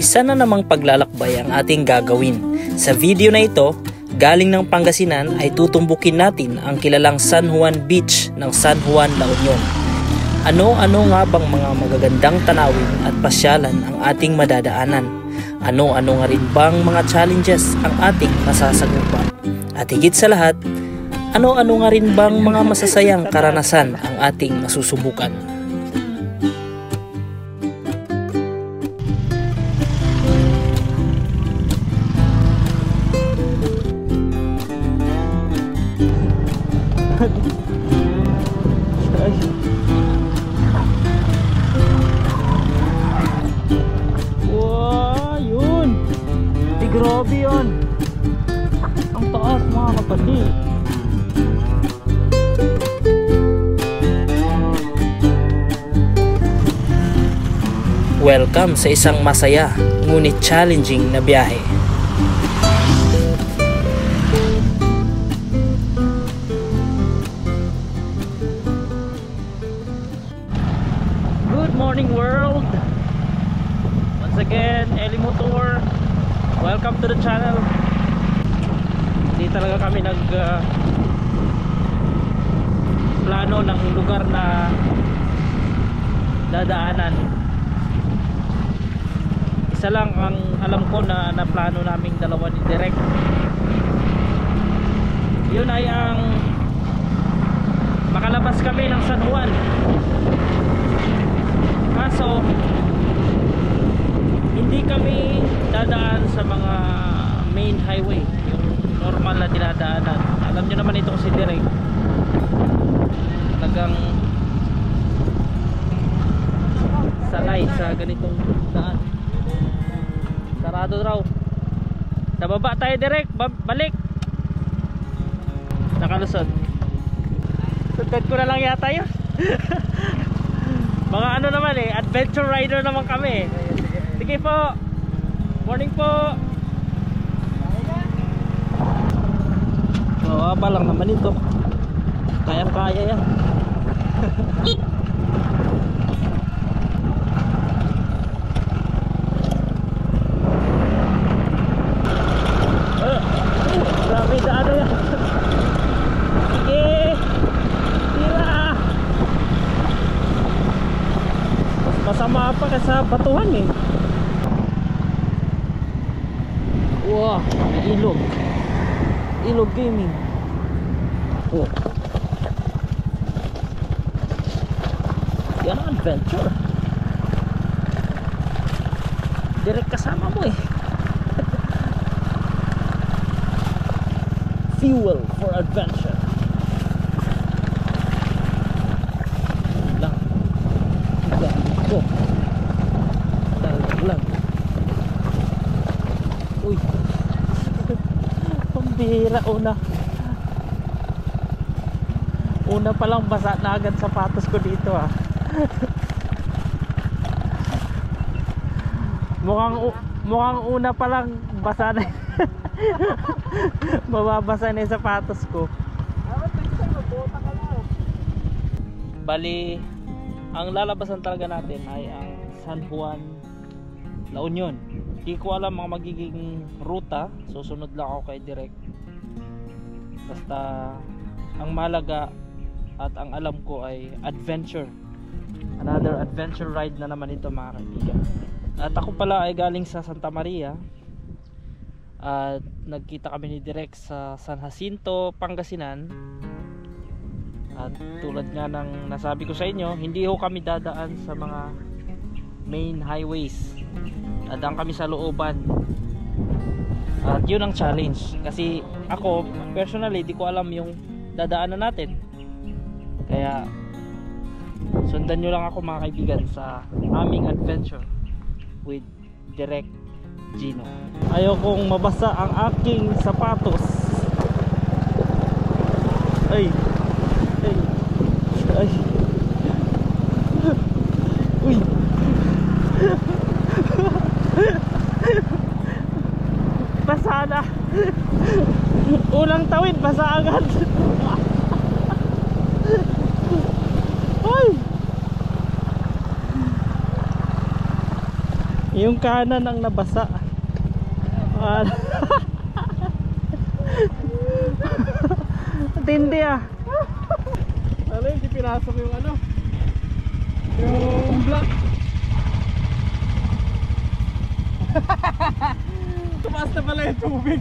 Isa na namang paglalakbay ang ating gagawin. Sa video na ito, galing ng Pangasinan ay tutumbukin natin ang kilalang San Juan Beach ng San Juan, La Union. Ano-ano nga bang mga magagandang tanawin at pasyalan ang ating madadaanan? Ano-ano nga rin bang mga challenges ang ating masasagupan? At higit sa lahat, ano-ano nga rin bang mga masasayang karanasan ang ating masusubukan? Wow, yun! Grabe yun! Ang taas mga kapatid! Welcome sa isang masaya ngunit challenging na biyahe. Good morning world! Once again, Eli Motor. Welcome to the channel. Hindi talaga kami plano ng lugar na dadaanan. Isa lang ang alam ko na plano naming dalawa ni Direk. Yun ay ang makalabas kami ng San Juan. Kaso hindi kami dadaan sa mga main highway, yung normal na dinadaanan. Alam nyo naman itong si Direk, talagang sanay sa ganitong daan. Sarado raw. Sa baba tayo Direk, balik. Nakalusot. Sundan ko na lang yata yun. Mga ano naman adventure rider naman kami. Sige po. Morning po. Haba lang naman ito. Kayang-kaya yan. Grabe daan na yan. Sige. Tira. Mas masama pa kasi sa batuhan Wow, may ilog. Ilog gaming. Oh. Yan ang adventure. Direk kasama mo Fuel for adventure. Lang. Go. Lang. Uy. Pambihira una pa lang basa na agad sapatos ko dito Mukhang una pa lang basa na. Mababasa na yung sapatos ko. Bali, ang lalabasan talaga natin ay ang San Juan, La Union. Hindi ko alam ang magiging ruta. Susunod lang ako kay Direk. Basta ang malaga at ang alam ko ay adventure. Another adventure ride na naman ito mga kaibigan. At ako pala ay galing sa Santa Maria. At nagkita kami ni Direk sa San Jacinto, Pangasinan. At tulad nga ng nasabi ko sa inyo, hindi ho kami dadaan sa mga main highways. Dadaan kami sa looban. At yun ang challenge. Kasi ako, personally, di ko alam yung dadaanan natin. Kaya sundan nyo lang ako mga kaibigan sa aming adventure with Direk Gino. Ayaw kong mabasa ang aking sapatos. Ay. Uy. Basa na. Unang tawid basa agad. Ay. Yung kanan ang nabasa. Tindi ah. Ano, hindi pinasok yung ano, yung block. Tumaas na pala yung tubig.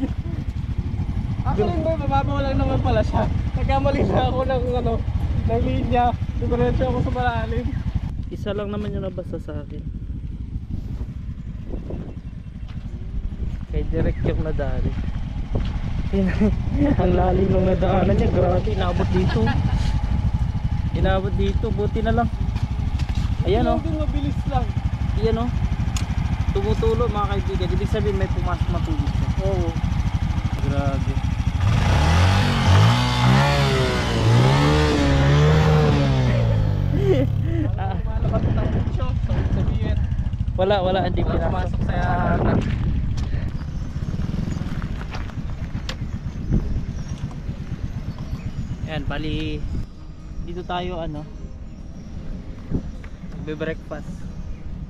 Actually ba, mababaw lang naman pala siya. Nagkamali na ako ng ano, ng linya. Dumiretso ako sa malalim. Isa lang naman yung nabasa sa akin. Kay direct yung nadali. Ang lalim ng nadaanan niya. Grabe, inabot dito. Inabot dito, buti na lang. Ayan o. Mabilis lang. Ayan o. Tumutulo mga kaibigan. Ibig sabihin may pumasok na tubig siya. Oo. Grabe. Malabas na ang show. Sabihin. Wala, hindi pinasok. Pumasok sa Ayan, bali dito tayo ano magbe-breakfast.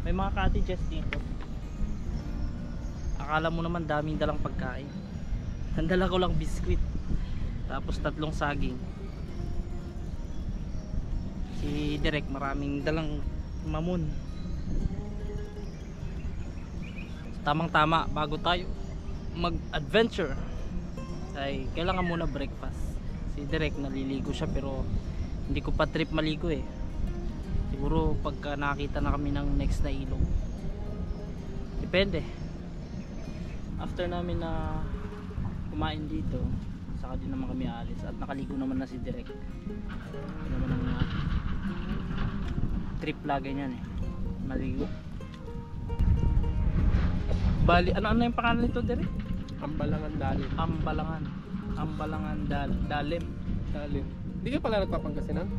May mga cottages dito. Akala mo naman daming dalang pagkain. Nandala ko lang biskwit tapos 3 saging. Si Direk maraming dalang mamon. Tamang tama bago tayo mag-adventure ay kailangan muna breakfast. Si Direk naliligo siya pero hindi ko pa trip maligo eh. Siguro pagka nakita na kami ng next na ilog. Depende. After namin na kumain dito, saka din naman kami aalis at nakaligo naman na si Direk. Ito naman ang trip lagi niyan eh. Maligo. Bali, ano yung pangalan nito Direk? Ambalangan Dalim. Ambalangan Dalim. Dalim. Hindi ka pala nagpapangasinan?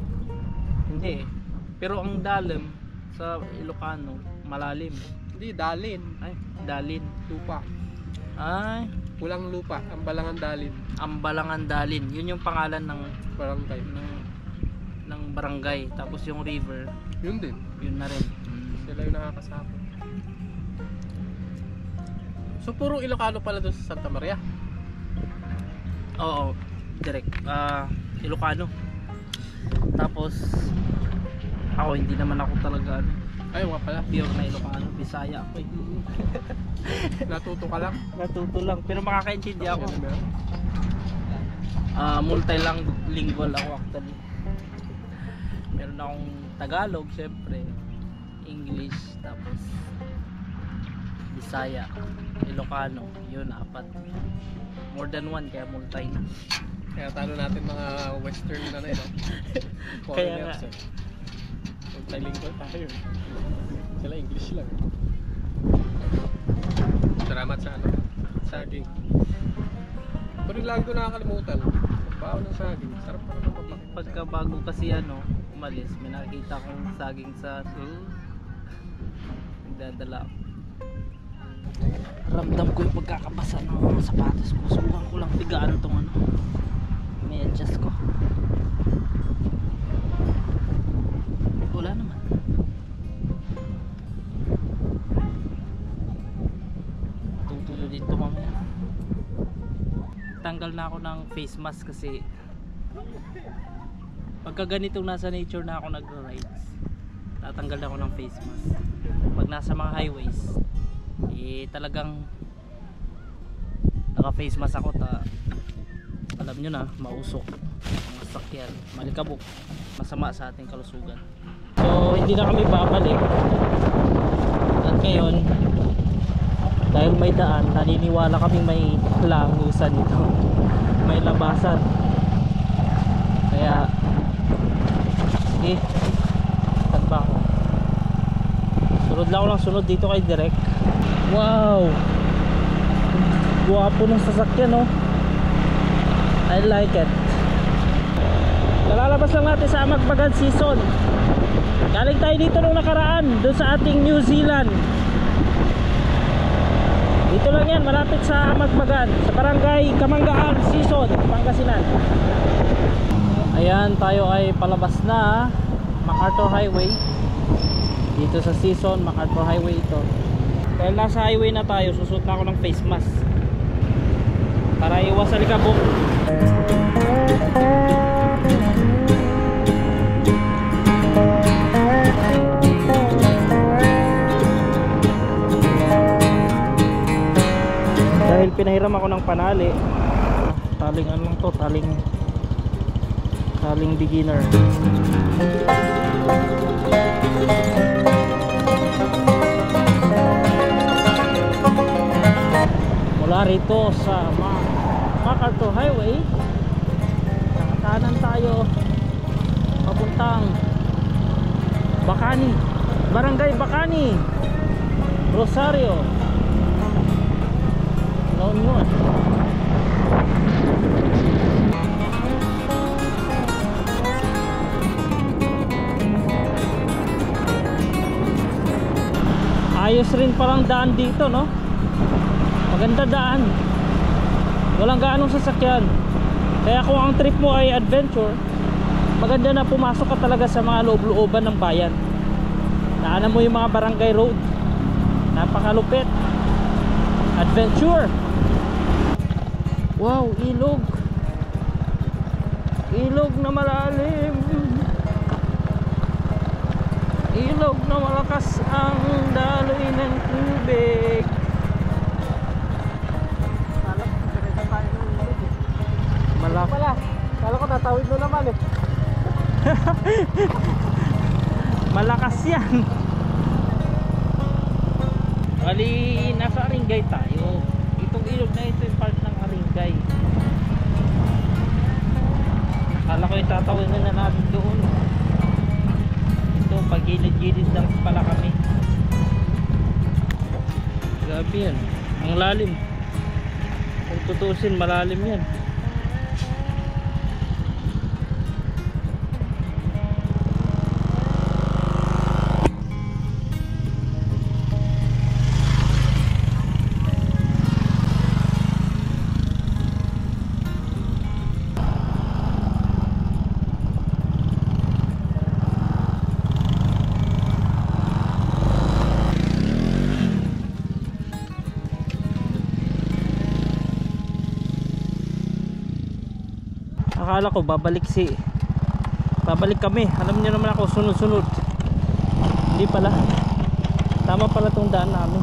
Hindi eh. Pero ang Dalim sa Ilocano, malalim. Hindi, Dalin. Ay, Dalin. Lupa. Ay, Pulang lupa. Ambalangan Dalin. Ambalangan Dalin. Yun yung pangalan ng Barangay. ng barangay. Tapos yung river, Yun din. yun na rin. Sila yung nakakasapot. So puro Ilocano pala doon sa Santa Maria? Oo, direct. Ilocano. Tapos ako hindi naman ako talaga ano, Ayaw nga pala. pure na Ilocano, Bisaya ako eh. Natuto ka lang? Natuto lang, pero makakaintindi ako. Ano meron? Multilingual ako actually. Meron akong Tagalog syempre, English, tapos Bisaya, Ilocano, yun 4. More than 1 kaya multi na. Kaya talo natin mga western na na yun. Kaya nga. Multilingual tayo. Sila English lang. Salamat sa ano, saging. Pero yung lagi ko nakakalimutan. Magbaon ng saging. Sarap pa naman mapakita. Pagka bago kasi umalis, may nakita akong saging sa nagdadala. Ramdam ko yung pagkakabasa ng mga sapatos ko. Subukan ko lang tigaan tong may adjust ko. Wala naman. Tutulo dito mamaya. Tanggal na ako ng face mask kasi pagka ganitong nasa nature na ako nagra-rides, tatanggal na ako ng face mask. Pag nasa mga highways talagang naka face mask ako, alam nyo na, mausok ang sakyan, malikabok, masama sa ating kalusugan. So hindi na kami babalik at ngayon dahil may daan, naniniwala kami may langusan ito. May labasan, kaya sige, saan ba ako? Sunod lang ako ng sunod dito kay Direk. Wow, guwapo ng sasakyan oh. I like it. Nalalabas lang natin sa Amagbagan season. Galing tayo dito nung nakaraan doon sa ating New Zealand. Dito lang yan, malapit sa Amagbagan, sa barangay Kamanggaan, Season, Pangasinan. Ayan, tayo ay palabas na MacArthur Highway. Dito sa Season, MacArthur Highway ito. Dahil nasa highway na tayo, susuot na ako ng face mask para iwas sa likabok. Dahil pinahiram ako ng panali, taling ano lang to, taling beginner. Mula rito sa MacArthur Highway, nakatanan tayo papuntang Bacani, Barangay Bacani, Rosario, La Union. Ayos rin palang daan dito, no? Maganda daan, walang gaanong sasakyan. Kaya kung ang trip mo ay adventure, maganda na pumasok ka talaga sa mga loob-looban ng bayan. Naanan mo yung mga barangay road, napakalupit. Adventure. Wow, ilog na malalim, ilog na malakas ang daloy ng tubig. Malak pala. Kala ko tatawid mo naman eh. Malakas yan. Bali, nasa Aringay tayo. Itong ilog na ito yung part ng Aringay. Kala ko itatawid na natin doon. Ito, pagilid-gilid lang pala kami. Grabe yan. Ang lalim. Kung tutusin, malalim yan. Akala ko babalik kami. Alam niyo naman ako, sunod-sunod. Hindi pala. Tama pala tong daan namin.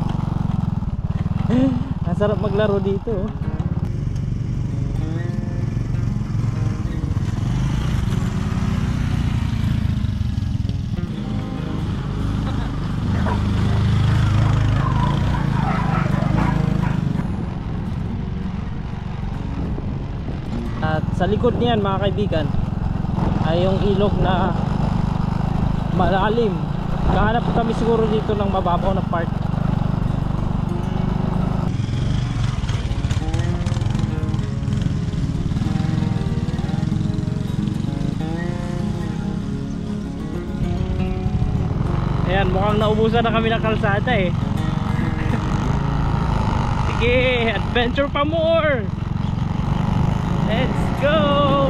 Ang sarap maglaro dito, oh. At sa likod niyan, mga kaibigan, ay yung ilog na malalim. Kahanap kami siguro dito ng mababaw na part. Ayan, mukhang naubusan na kami ng kalsada eh. Sige, adventure pa more. Let's go!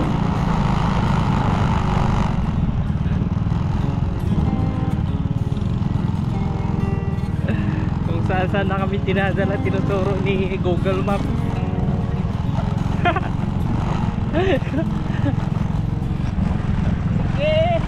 Kung saan na kami tinadala, tinuturo ni Google Map. Okay.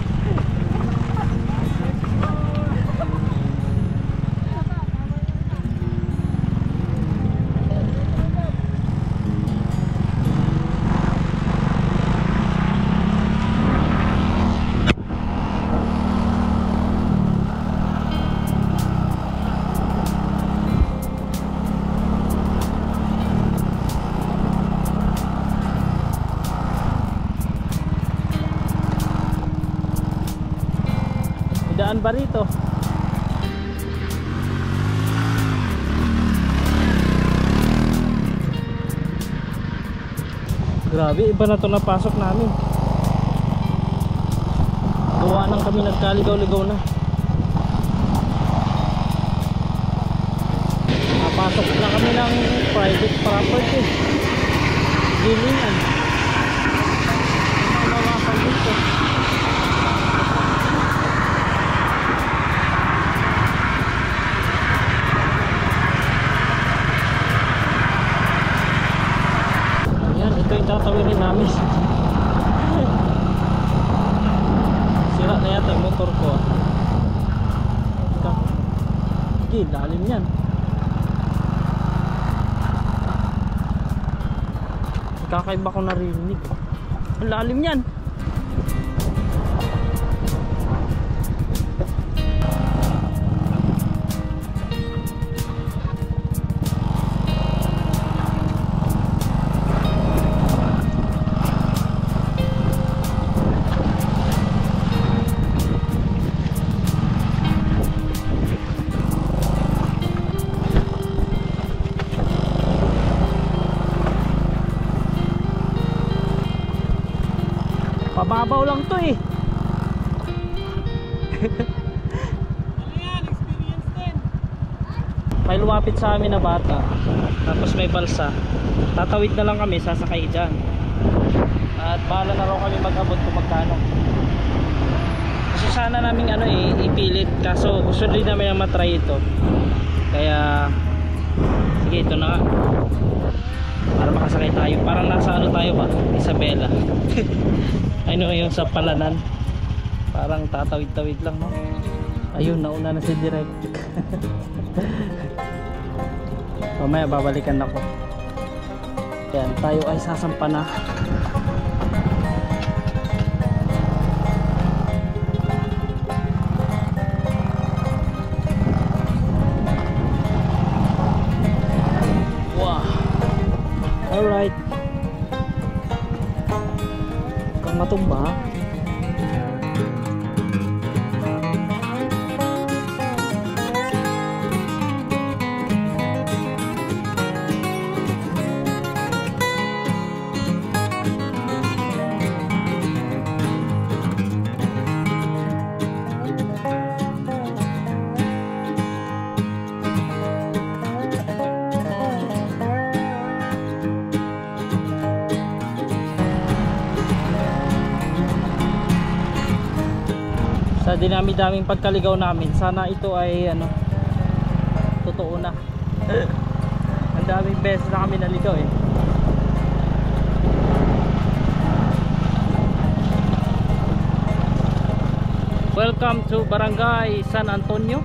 Daan ba rito? Grabe, iba na to napasok namin. Gawa nang kami nagkaligaw-ligaw na. Napasok na kami ng private property. Gilingan. Ano nawakan dito? Sige, lalim yan. Kakaiba ko naririnig. Ang lalim yan. Pababaw lang to eh. Ano yan? Experience din. May lumapit sa amin na bata, tapos may balsa. Tatawid na lang kami, sasakay dyan. At bahala na raw kami mag-abot kung magkano. Gusto sana namin ipilit, kaso gusto rin namin na matry ito. Kaya sige, ito na nga. Para makasakay tayo. Parang nasa tayo ba? Isabela. Ano yung sa Palanan. Parang tatawid-tawid lang, no? Ayun, nauna na si Direk. Mamaya babalikan ako. Yan, tayo ay sasampa na. Wow. Alright. Kang matumba. Sa dinami-daming pagkaligaw namin, sana ito ay totoo na. Ang daming beses na kami naligaw eh. Welcome to Barangay San Antonio.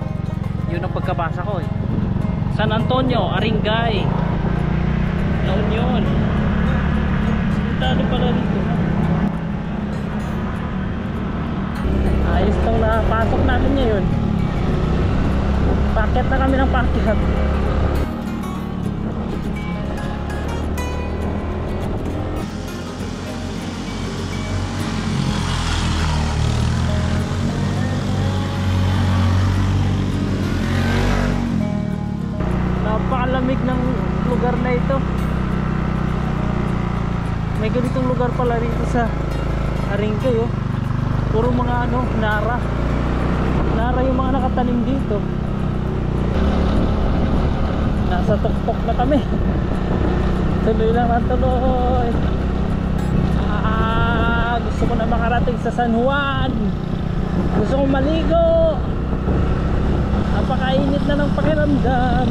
Yun ang pagkabasa ko eh. San Antonio, Aringay, La Union. Sintado pala dito. Ayos itong napasok natin ngayon. Paket na kami ng paket. Napakalamig ng lugar na ito. May ganitong lugar pala rito sa Aringay oh. Puro mga nara yung mga nakatanim dito. Nasa tuktok na kami. Tuloy lang ang tuloy. Gusto ko na makarating sa San Juan. Gusto ko maligo. Napakainit na ng pakiramdam.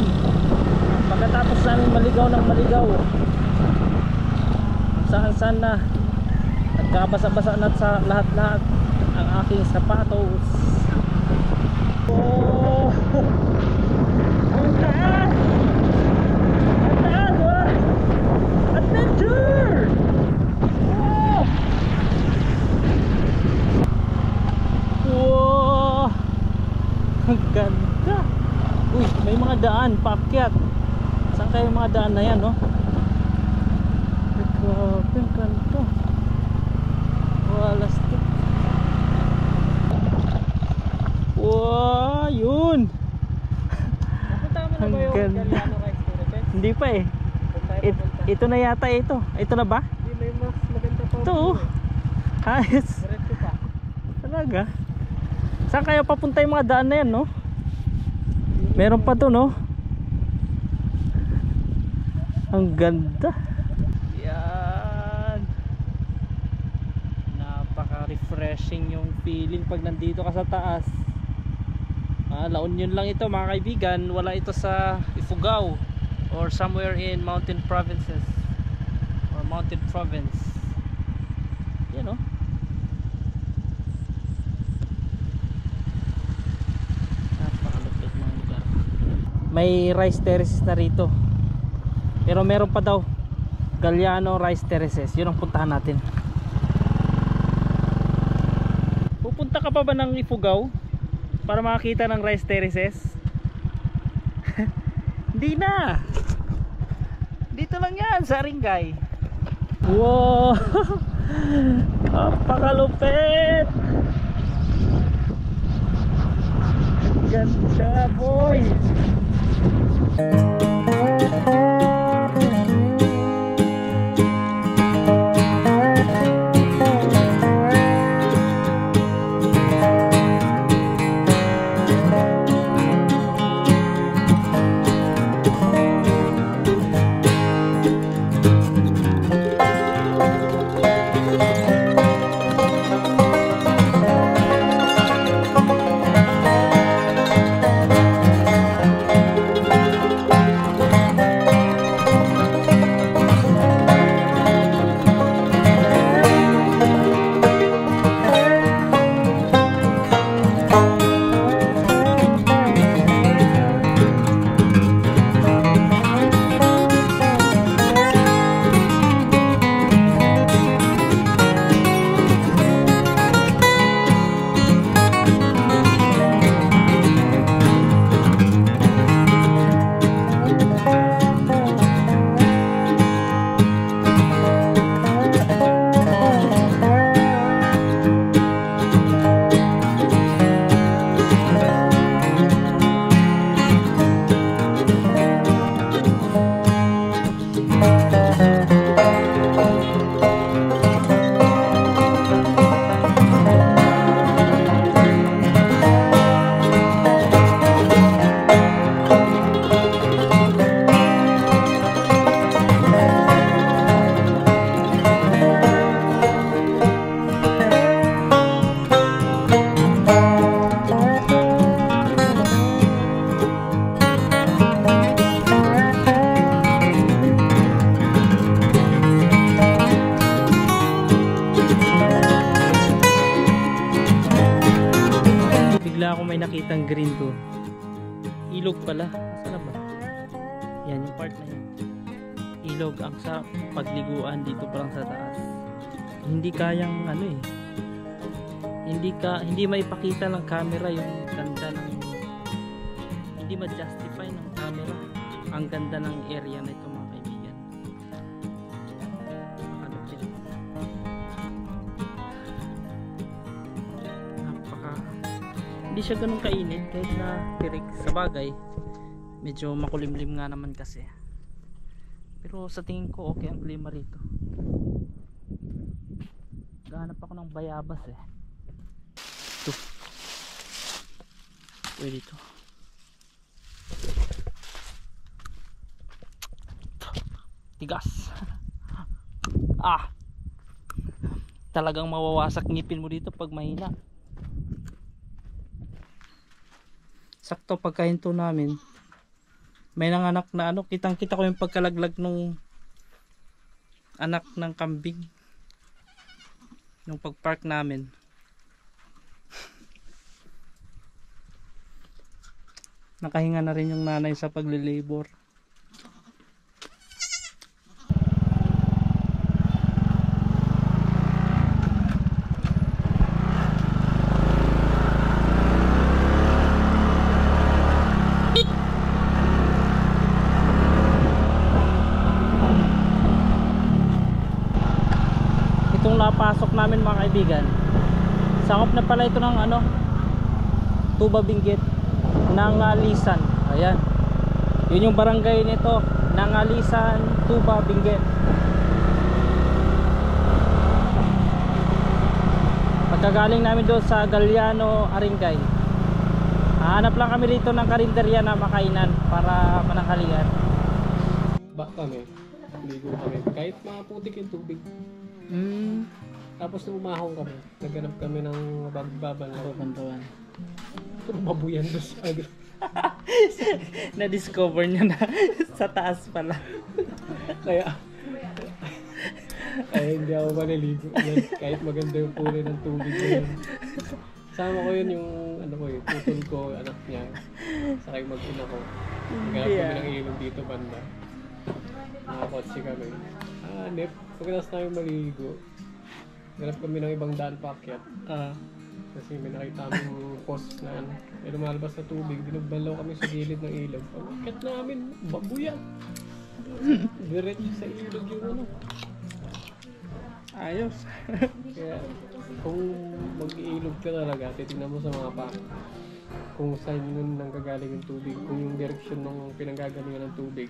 Pagkatapos namin maligaw ng maligaw, saan na nagkabasa-basa na sa lahat-lahat ang aking sapatos. Oh, ang taas! Ang taas! Oh! Adventure! Oh! Wow! Ang ganda! Uy, may mga daan, paakyat. Saan kayo mga daan na yan, no? Grabe, ang ganda. Walastik. Wow, yun. Napunta mo na ba yung Galiano Rice Terrace? Hindi pa eh. Ito na yata ito. Ito na ba? Hindi, may mas maganda pa. Ito oh. Ayos. Diretso pa. Talaga. Saan kayo papunta yung mga daan na yan, no? Meron pa to, no? Ang ganda. Yan. Napaka-refreshing yung feeling pag nandito ka sa taas. La Union lang ito mga kaibigan. Wala ito sa Ifugao or somewhere in mountain provinces or mountain province. Yan oh. Napakalupit mga lugar. may rice terraces na rito. Pero meron pa daw Galiano rice terraces. Yun ang puntahan natin. Pupunta ka pa ba ng Ifugao para makakita ng rice terraces? Hindi na. Dito lang yan sa Aringay. Wow. Napakalupit. Ganda boy. May nakitang green to. Ilog pala. Saan ba? Yan yung part na yun. Ilog. Ang sarap pagliguan dito parang sa taas. Hindi kayang ano eh. Hindi maipakita ng camera yung ganda ng, hindi ma-justify ng camera ang ganda ng area na ito mga kaibigan. Hindi siya ganun kainit kahit na tirik. Sa bagay medyo makulimlim nga naman kasi, pero sa tingin ko okay ang klima rito. Gahanap ako ng bayabas eh. Ito pwede ito. Tigas. Talagang mawawasak ngipin mo dito pag mahina. Sakto pagkahinto namin, may nanganak na ano, kitang-kita ko yung pagkalaglag nung anak ng kambing nung pagpark namin. Nakahinga na rin yung nanay sa paglilabor. Napasok namin mga kaibigan, sangop na pala ito ng ano, Tuba Benguet, Nangalisan. Ayan, yun yung barangay nito, Nangalisan, Tuba Benguet. Pagkagaling namin doon sa Galiano, Aringay, hanap lang kami rito ng karinderya na makainan para mananghalian. Bak kami, ligo kami kahit mga putik yung tubig. Tapos nung umahon kami, naghanap kami ng babanlaw. Puro babuyan doon sa agro. Na-discover niya na sa taas pala. Kaya hindi ako maniligo yan, kahit maganda yung kulay ng tubig na yun. Sama ko yun yung ano ko tutol ko, anak niya, saka yung mag-ina ko. Naghanap kami ng ilog dito banda. Nakakotse kami. Hanip. Pagkatapos namin maligo, naghanap kami ng ibang daan paakyat. Kasi may nakita aming post na ano. Eh, lumalabas na tubig. Dinubalaw kami sa gilid ng ilog. Pagkat namin, babuyan. Diretso sa ilog yung ano. Ayos. Kaya kung mag-iilog ka talaga, titignan mo sa mga pa kung saan yun nanggagaling yung tubig. Kung yung direksyon ng pinanggagalingan ng tubig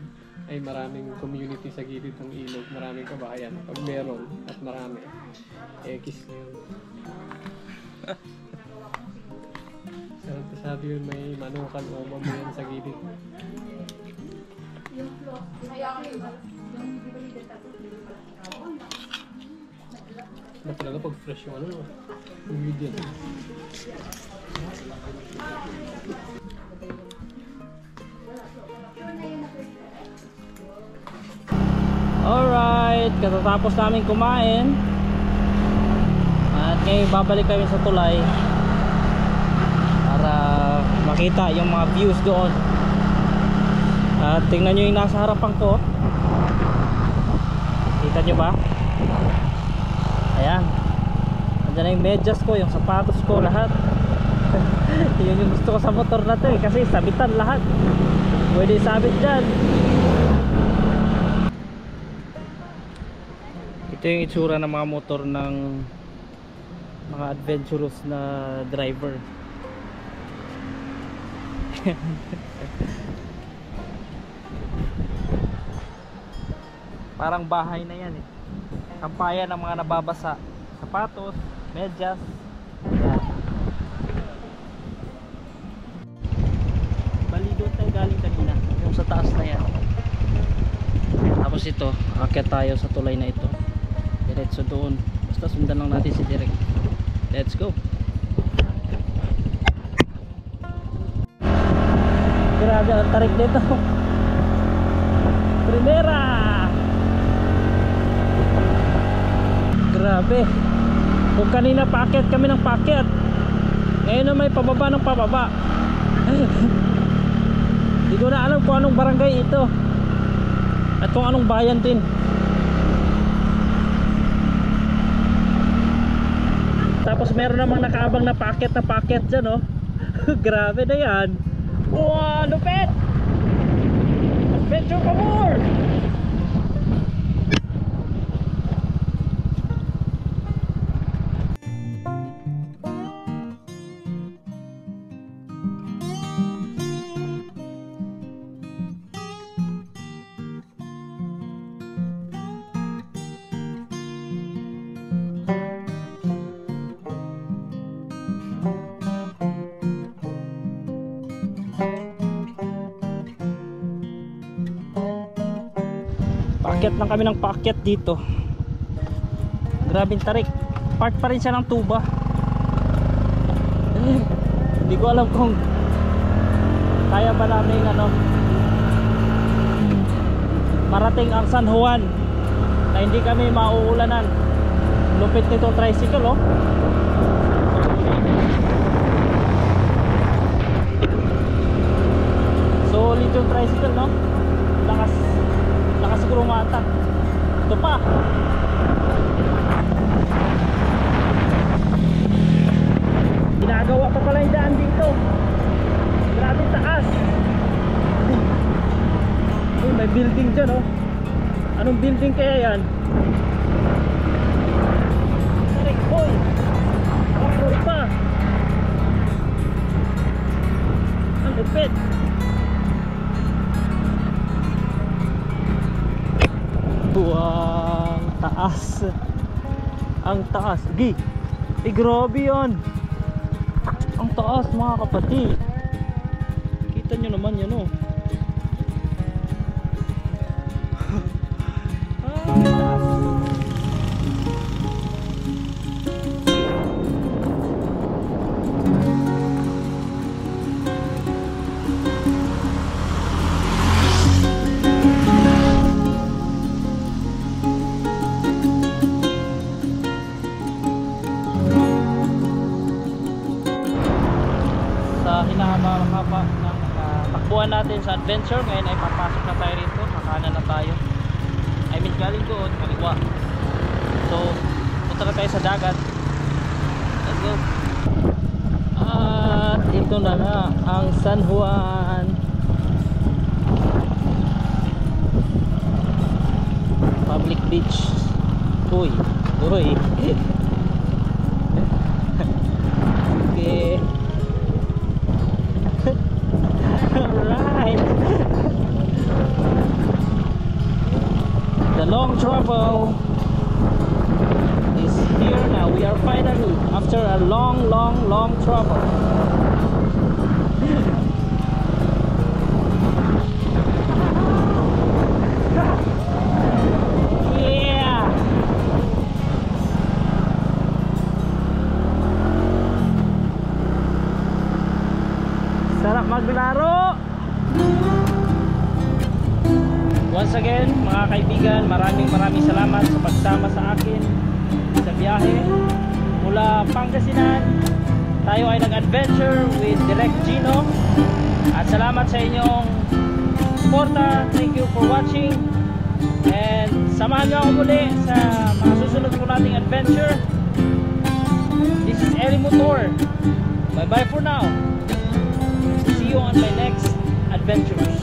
ay maraming community sa gilid ng ilog, maraming kabahayan. Pag meron at marami, X na yun. Sabi yun may manukan o mamayan sa gilid. Na talaga pag fresh yung ano, ingredient. Alright, katatapos namin kumain at ngayon babalik kami sa tulay para makita yung mga views doon. At tingnan nyo yung nasa harapan ko. Kita nyo ba? Ayan, andyan na yung medyas ko, yung sapatos ko, lahat. Yun yung gusto ko sa motor na to eh, kasi sabitan lahat. Pwede sabit dyan. Ito yung itsura ng mga motor ng mga adventurous na driver. Parang bahay na yan eh. Kampayan ng mga nababasa, sapatos, medyas. Yan. Bali doon tayo galing kanina, yung sa taas na yan. Tapos ito, aakyat tayo sa tulay na ito. Diretso doon. Basta sundan lang natin si Direk. Let's go. Grabe ang tarik dito. Primera. Grabe. Kung kanina paakyat kami ng paakyat, ngayon na may pababa ng pababa. Hindi ko na alam kung anong barangay ito at kung anong bayan din. Tapos meron namang nakaabang na paakyat dyan oh. Grabe na yan. Wow, lupit! Adventure pa more! Paakyat lang kami ng paakyat dito. Grabing tarik. Part pa rin siya ng tuba. Hindi ko alam kung kaya ba namin ano marating ang San Juan na hindi kami mauulanan. Lupit nitong tricycle oh. Solid yung tricycle no. Lakas siguro umatak. Ito pa. Ginagawa pa pala yung daan dito. Grabe taas. Uy, may building dyan oh. Anong building kaya yan? Tarik boy. Ako pa. Ang lupit. Buwang taas. Ang taas. Gi. Grabe yun. Ang taas mga kapatid. Kita nyo naman yan oh. Ang taas. Hinahaba ng takbo nakuha natin sa adventure. Ngayon ay papasok na tayo rito, kakanan na tayo. I mean galing doon, kaliwa. So punta na tayo sa dagat. Let's go. At ito na ang San Juan Public Beach. Uy, uy. Okay. Alright. The long travel is here now. We are finally after a long travel. Yeah. Sarap maglaro. Once again, mga kaibigan, maraming salamat sa pagsama sa akin sa biyahe mula Pangasinan. Tayo ay nag-adventure with Direct Gino. At salamat sa inyong suporta. Thank you for watching. And samahan niyo ako muli sa mga susunod ko nating adventure. This is Eli Motor. Bye bye for now. See you on my next adventures.